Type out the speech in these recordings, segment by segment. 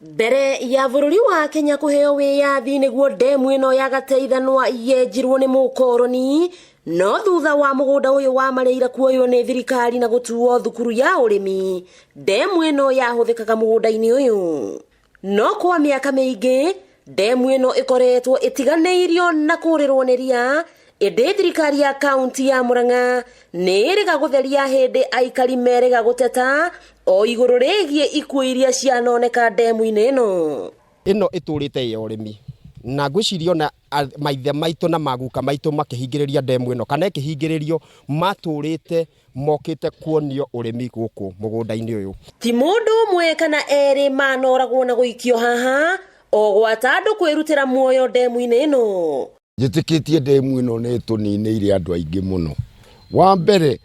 Mbere ya bururi wa Kenya kuheo wiyathi niguo ndemu ino ya gateithanwa yenjirwo ni mukoroni, no thutha wa mugunda uyu wa Mariira kuoywo ni thirikari na gutuo thukuru ya urimi, ndemu ino yahuthikaga mugunda-ini uyu. No kwa miaka miingi ndemu ino ikoretwo itiganeirio na kurirwo ni ria, indi thirikari ya kaunti ya Murang'a niriga gutheria hindi Aikari meriga guteta o iguru rigie ikuũ iria cianoneka ndemu-ini ino iturite ya urimi na ngwiciria na maithe maitu na maguka maitu makihingiriria ndemu ino kana ikihingiririo maturite mokite kuonio urimi guku mugunda-ini uyu. Ti mundu umwe kana eri manoragwo na guikio haha o gwata andu kwirutira muoyo ndemu-ini ino. Njitikitie ndemu ino ni tuninire andu aingi muno. Wa mbere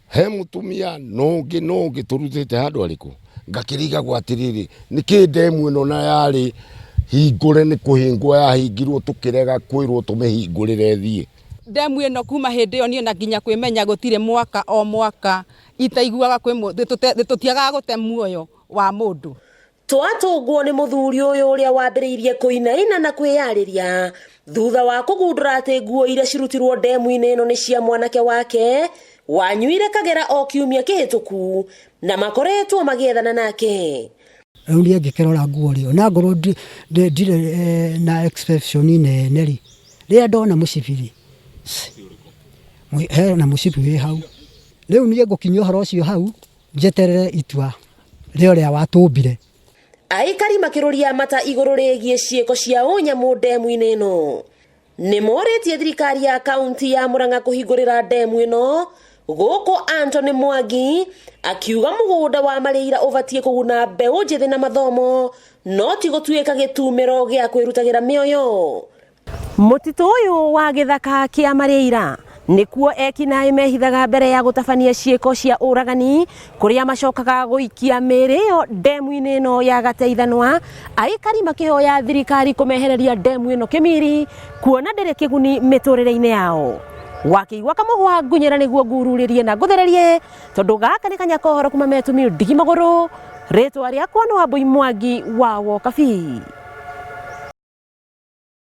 he mutumia nongi turutite handu ariku ngakiriga gwatiriri niki ndemu ino na yari hingure ni kuhingwo yahingirwo tukirega kwirwo tumihingurire thie. Ndemu ino kuma hindi yo nie na nginya kwimenya gutire mwaka o mwaka itaiguaga kwi tutiaga gute muoyo wa mundu. Twatungwo ni muthuri uyu uria wambiriirie kuinaina na kwiyariria thutha wa kugundura ati nguo iria cirutirwo ndemu-ini ino ni cia mwanake wake wanyuire kagera o kiumia kihituku na makoretwo magiethana nake. Riu ngikirora nguo rio na ngoro ndire na exception nene ri ria ndona mucibiri na mucibi hau riu nie ngukinya horo cio hau njeterere itua rio ria watumbire. Aikari makiruria mata iguru rigie ciiko cia unyamu ndemu-ini ino ni moritie thirikari ya kaunti ya Murang'a kuhingurira ndemu ino guku Anthony Mwangi akiuga mugunda wa Mariira ubatie kuguna mbeu njithi na mathomo no ti gutuika gitumiro gia kwirutagira mioyo. Mutito uyu wa githaka kia Mariira nikuo ekinaĩ mehithaga mbere ya gutabania ciiko cia uragani kuria macokaga guikia mĩĩrĩ yo ndemu-ini ino ya gateithanwa. Aikari makihoya thirikari kumehereria ndemu ino kimiri kuona ndiri kiguni miturire-ini yao. Wakiigua kamuhwa ngunyira niguo ngururirie na nguthererie tondu gaka ni kanyakohoro kuma Metumio Ndigi Maguru. Ritwa riakwa no Wambui Mwangi wa Wokabi.